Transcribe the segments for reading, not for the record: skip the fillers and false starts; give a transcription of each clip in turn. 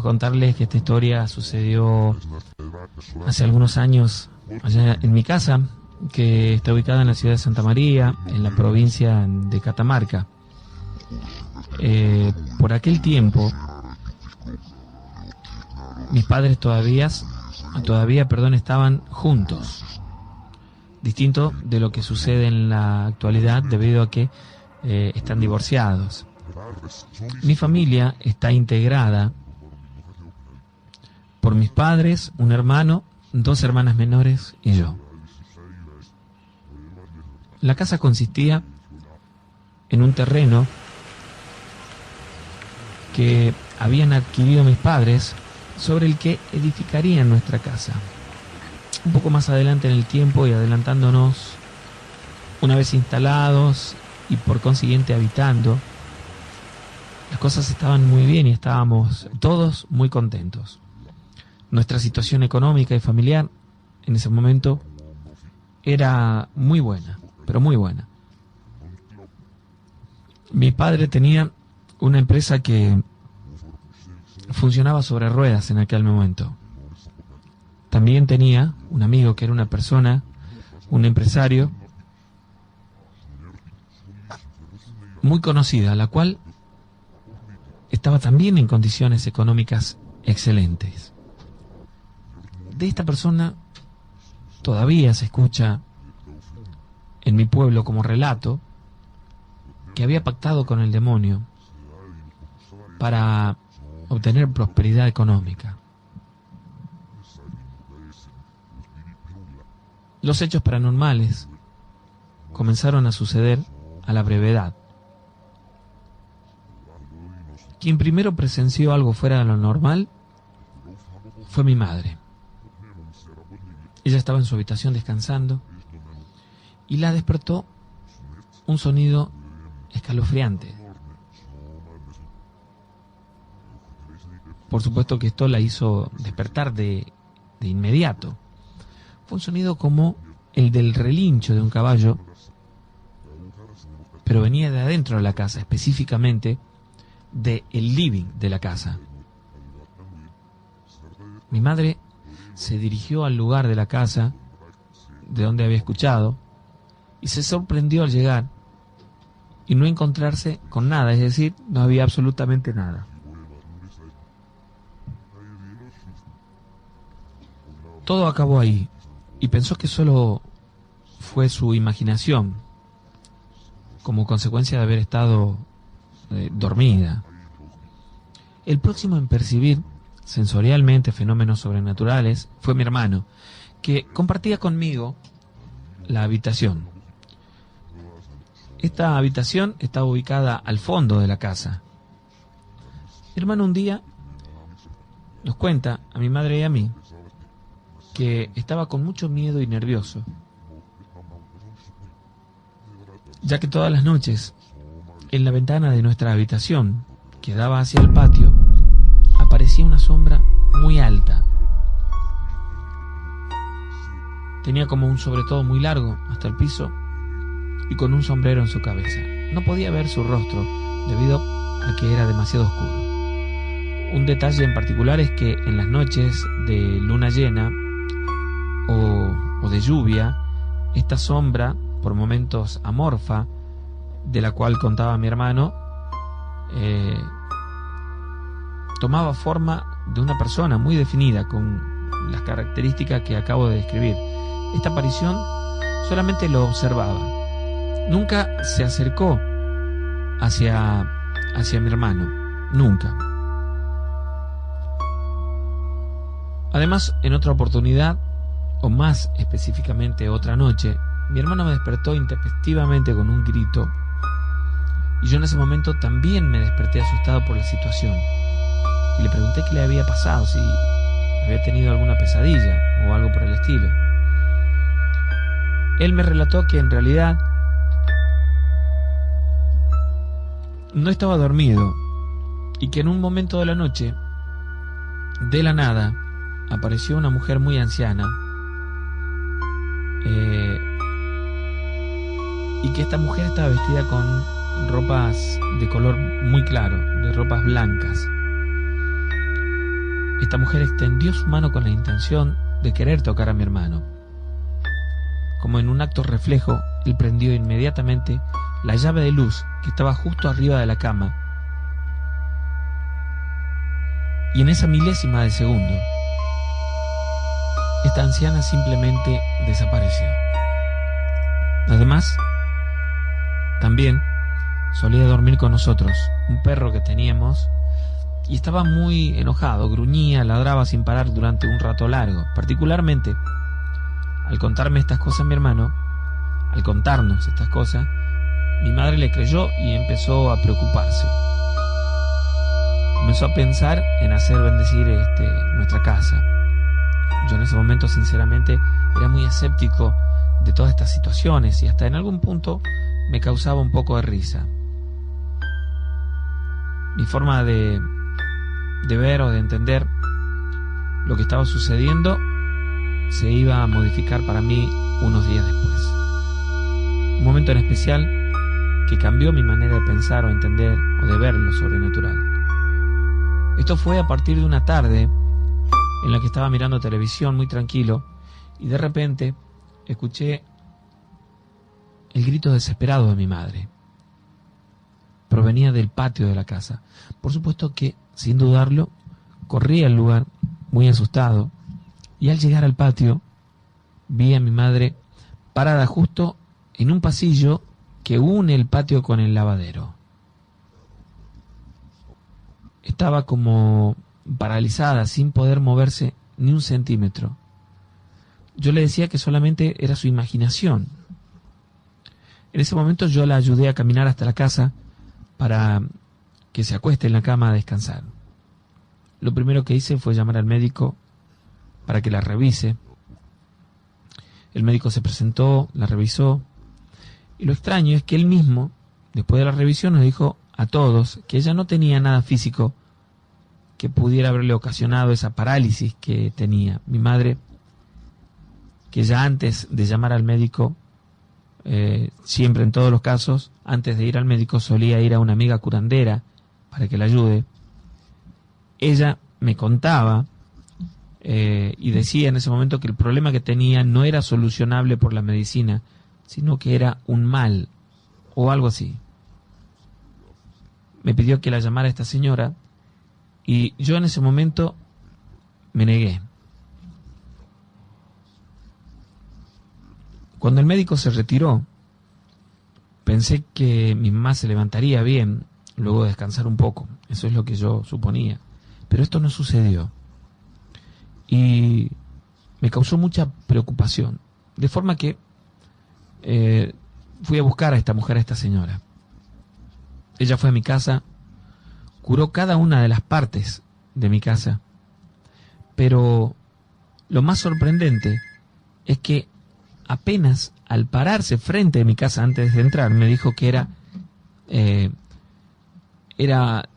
contarles que esta historia sucedió hace algunos años allá en mi casa, que está ubicada en la ciudad de Santa María, en la provincia de Catamarca. Por aquel tiempo, mis padres todavía, estaban juntos. Distinto de lo que sucede en la actualidad debido a que están divorciados. Mi familia está integrada por mis padres, un hermano, 2 hermanas menores y yo. La casa consistía en un terreno que habían adquirido mis padres, sobre el que edificarían nuestra casa. Un poco más adelante en el tiempo y adelantándonos, una vez instalados y por consiguiente habitando, las cosas estaban muy bien y estábamos todos muy contentos. Nuestra situación económica y familiar en ese momento era muy buena, pero muy buena. Mi padre tenía una empresa que funcionaba sobre ruedas en aquel momento. También tenía un amigo que era una persona, un empresario muy conocida, la cual estaba también en condiciones económicas excelentes. De esta persona todavía se escucha en mi pueblo como relato que había pactado con el demonio para obtener prosperidad económica. Los hechos paranormales comenzaron a suceder a la brevedad. Quien primero presenció algo fuera de lo normal fue mi madre. Ella estaba en su habitación descansando y la despertó un sonido escalofriante. Por supuesto que esto la hizo despertar de inmediato. Fue un sonido como el del relincho de un caballo, pero venía de adentro de la casa, específicamente del living de la casa. Mi madre se dirigió al lugar de la casa de donde había escuchado y se sorprendió al llegar y no encontrarse con nada, es decir, no había absolutamente nada. Todo acabó ahí y pensó que solo fue su imaginación como consecuencia de haber estado dormida. El próximo en percibir sensorialmente fenómenos sobrenaturales fue mi hermano, que compartía conmigo la habitación. Esta habitación estaba ubicada al fondo de la casa. Mi hermano un día nos cuenta a mi madre y a mí que estaba con mucho miedo y nervioso, ya que todas las noches en la ventana de nuestra habitación, que daba hacia el patio, aparecía una sombra muy alta. Tenía como un sobretodo muy largo hasta el piso y con un sombrero en su cabeza. No podía ver su rostro debido a que era demasiado oscuro. Un detalle en particular es que en las noches de luna llena o de lluvia, esta sombra, por momentos amorfa, de la cual contaba mi hermano, tomaba forma de una persona muy definida, con las características que acabo de describir. Esta aparición solamente lo observaba, nunca se acercó hacia mi hermano, nunca. Además, en otra oportunidad, o más específicamente otra noche, mi hermano me despertó intempestivamente con un grito y yo en ese momento también me desperté asustado por la situación y le pregunté qué le había pasado, si había tenido alguna pesadilla o algo por el estilo. Él me relató que en realidad no estaba dormido y que en un momento de la noche, de la nada, apareció una mujer muy anciana y que esta mujer estaba vestida con ropas de color muy claro, de ropas blancas. esta mujer extendió su mano con la intención de querer tocar a mi hermano. Como en un acto reflejo, él prendió inmediatamente la llave de luz que estaba justo arriba de la cama, y en esa milésima de segundo, esta anciana simplemente desapareció. Además, también solía dormir con nosotros un perro que teníamos y estaba muy enojado, gruñía, ladraba sin parar durante un rato largo. Particularmente, al contarme estas cosas mi hermano, al contarnos estas cosas, mi madre le creyó y empezó a preocuparse. Comenzó a pensar en hacer bendecir nuestra casa. Yo en ese momento, sinceramente, era muy escéptico de todas estas situaciones y hasta en algún punto me causaba un poco de risa. Mi forma de ver o de entender lo que estaba sucediendo se iba a modificar para mí unos días después. Un momento en especial que cambió mi manera de pensar o entender o de ver lo sobrenatural. Esto fue a partir de una tarde en la que estaba mirando televisión muy tranquilo y de repente escuché el grito desesperado de mi madre. Provenía del patio de la casa. Por supuesto que, sin dudarlo, corrí al lugar muy asustado y al llegar al patio vi a mi madre parada justo en un pasillo que une el patio con el lavadero. Estaba como paralizada, sin poder moverse ni un centímetro. Yo le decía que solamente era su imaginación. En ese momento yo la ayudé a caminar hasta la casa para que se acueste en la cama a descansar. Lo primero que hice fue llamar al médico para que la revise. El médico se presentó, la revisó, y lo extraño es que él mismo, después de la revisión, nos dijo a todos que ella no tenía nada físico que pudiera haberle ocasionado esa parálisis que tenía. Mi madre, que ya antes de llamar al médico, siempre en todos los casos, antes de ir al médico solía ir a una amiga curandera para que la ayude. Ella me contaba y decía en ese momento que el problema que tenía no era solucionable por la medicina, sino que era un mal o algo así. Me pidió que la llamara a esta señora y yo en ese momento me negué. Cuando el médico se retiró, pensé que mi mamá se levantaría bien luego de descansar un poco. Eso es lo que yo suponía. Pero esto no sucedió. Y me causó mucha preocupación. De forma que fui a buscar a esta mujer, a esta señora. Ella fue a mi casa, curó cada una de las partes de mi casa. Pero lo más sorprendente es que apenas al pararse frente a mi casa antes de entrar, me dijo que era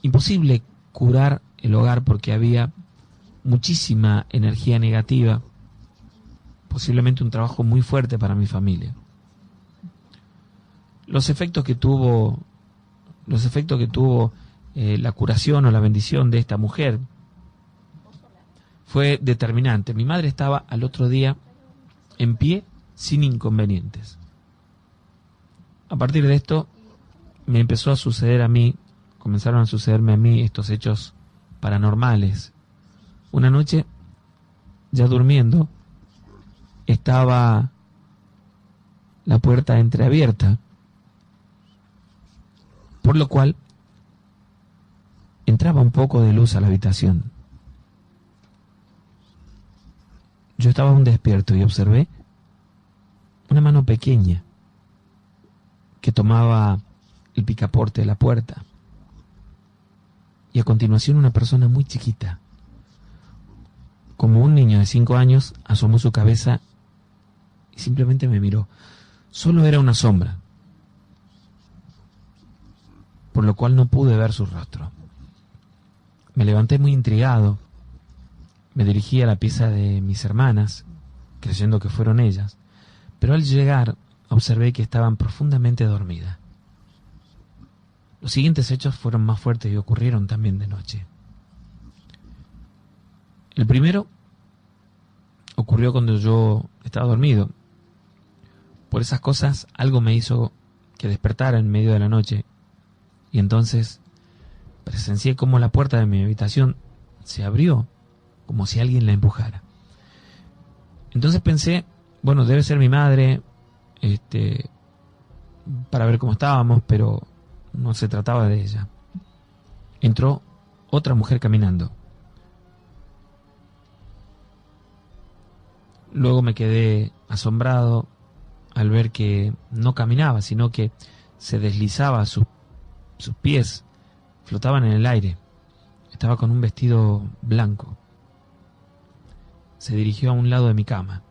imposible curar el hogar porque había muchísima energía negativa, posiblemente un trabajo muy fuerte para mi familia. Los efectos que tuvo la curación o la bendición de esta mujer fue determinante. Mi madre estaba al otro día en pie sin inconvenientes. A partir de esto me empezó a suceder a mí, comenzaron a sucederme a mí estos hechos paranormales. Una noche, ya durmiendo, estaba la puerta entreabierta, por lo cual entraba un poco de luz a la habitación. Yo estaba aún despierto y observé una mano pequeña que tomaba el picaporte de la puerta. Y a continuación una persona muy chiquita, como un niño de 5 años, asomó su cabeza y simplemente me miró. Solo era una sombra, por lo cual no pude ver su rostro. Me levanté muy intrigado, me dirigí a la pieza de mis hermanas, creyendo que fueron ellas, pero al llegar observé que estaban profundamente dormidas. Los siguientes hechos fueron más fuertes y ocurrieron también de noche. El primero ocurrió cuando yo estaba dormido. Por esas cosas algo me hizo que despertara en medio de la noche, y entonces presencié cómo la puerta de mi habitación se abrió, como si alguien la empujara. Entonces pensé, bueno, debe ser mi madre, para ver cómo estábamos, pero no se trataba de ella. Entró otra mujer caminando. Luego me quedé asombrado al ver que no caminaba, sino que se deslizaba, sus pies flotaban en el aire. Estaba con un vestido blanco. Se dirigió a un lado de mi cama,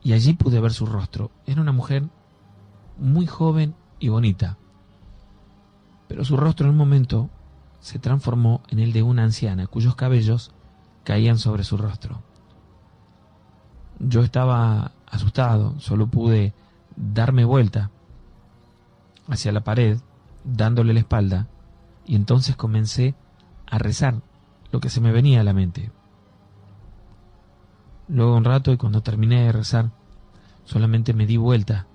y allí pude ver su rostro. Era una mujer muy joven y bonita, pero su rostro en un momento se transformó en el de una anciana cuyos cabellos caían sobre su rostro. Yo estaba asustado, solo pude darme vuelta hacia la pared, dándole la espalda, y entonces comencé a rezar lo que se me venía a la mente. Luego un rato, y cuando terminé de rezar, solamente me di vuelta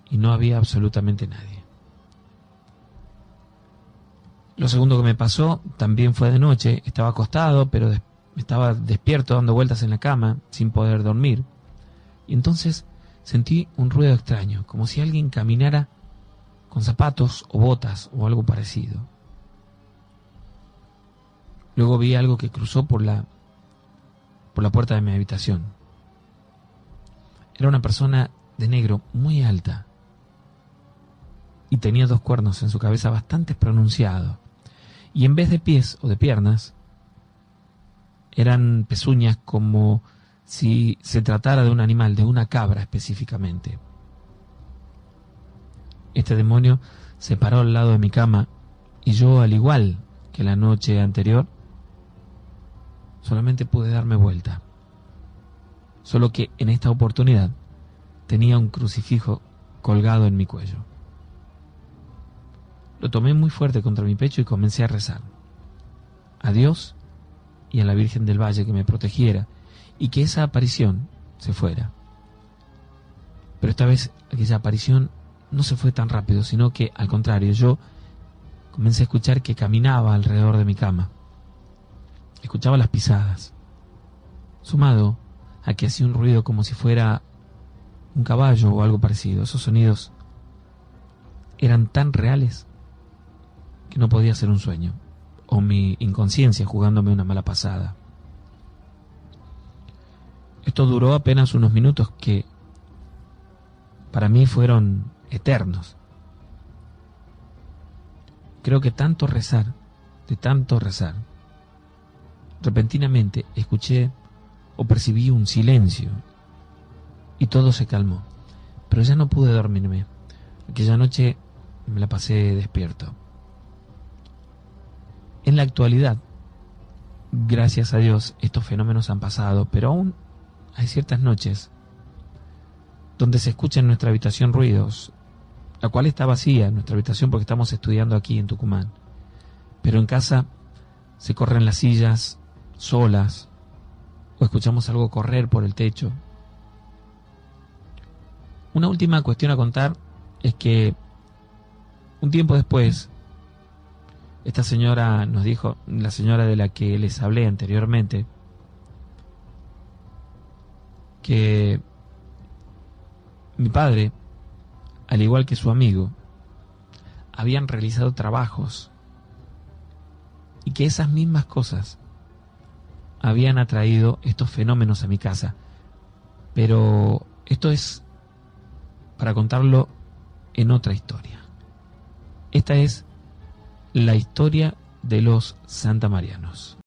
y no había absolutamente nadie. Lo segundo que me pasó también fue de noche. Estaba acostado, pero estaba despierto dando vueltas en la cama sin poder dormir. Y entonces sentí un ruido extraño, como si alguien caminara con zapatos o botas o algo parecido. Luego vi algo que cruzó por la puerta de mi habitación. Era una persona de negro muy alta y tenía 2 cuernos en su cabeza bastante pronunciados, y en vez de pies o de piernas eran pezuñas, como si se tratara de un animal, de una cabra específicamente. Este demonio se paró al lado de mi cama, y yo, al igual que la noche anterior, solamente pude darme vuelta. Solo que en esta oportunidad tenía un crucifijo colgado en mi cuello. Lo tomé muy fuerte contra mi pecho y comencé a rezar a Dios y a la Virgen del Valle que me protegiera y que esa aparición se fuera. Pero esta vez aquella aparición no se fue tan rápido, sino que al contrario, yo comencé a escuchar que caminaba alrededor de mi cama. Escuchaba las pisadas, sumado a que hacía un ruido como si fuera un caballo o algo parecido. Esos sonidos eran tan reales que no podía ser un sueño, o mi inconsciencia jugándome una mala pasada. Esto duró apenas unos minutos que para mí fueron eternos. Creo que de tanto rezar, repentinamente escuché o percibí un silencio y todo se calmó, pero ya no pude dormirme. Aquella noche me la pasé despierto. En la actualidad, gracias a Dios, estos fenómenos han pasado, pero aún hay ciertas noches donde se escucha en nuestra habitación ruidos, la cual está vacía, nuestra habitación, porque estamos estudiando aquí en Tucumán, pero en casa se corren las sillas solas, o escuchamos algo correr por el techo. Una última cuestión a contar es que un tiempo después, esta señora nos dijo, la señora de la que les hablé anteriormente, que mi padre, al igual que su amigo, habían realizado trabajos y que esas mismas cosas habían atraído estos fenómenos a mi casa. Pero esto es para contarlo en otra historia. Esta es la historia de los santamarianos.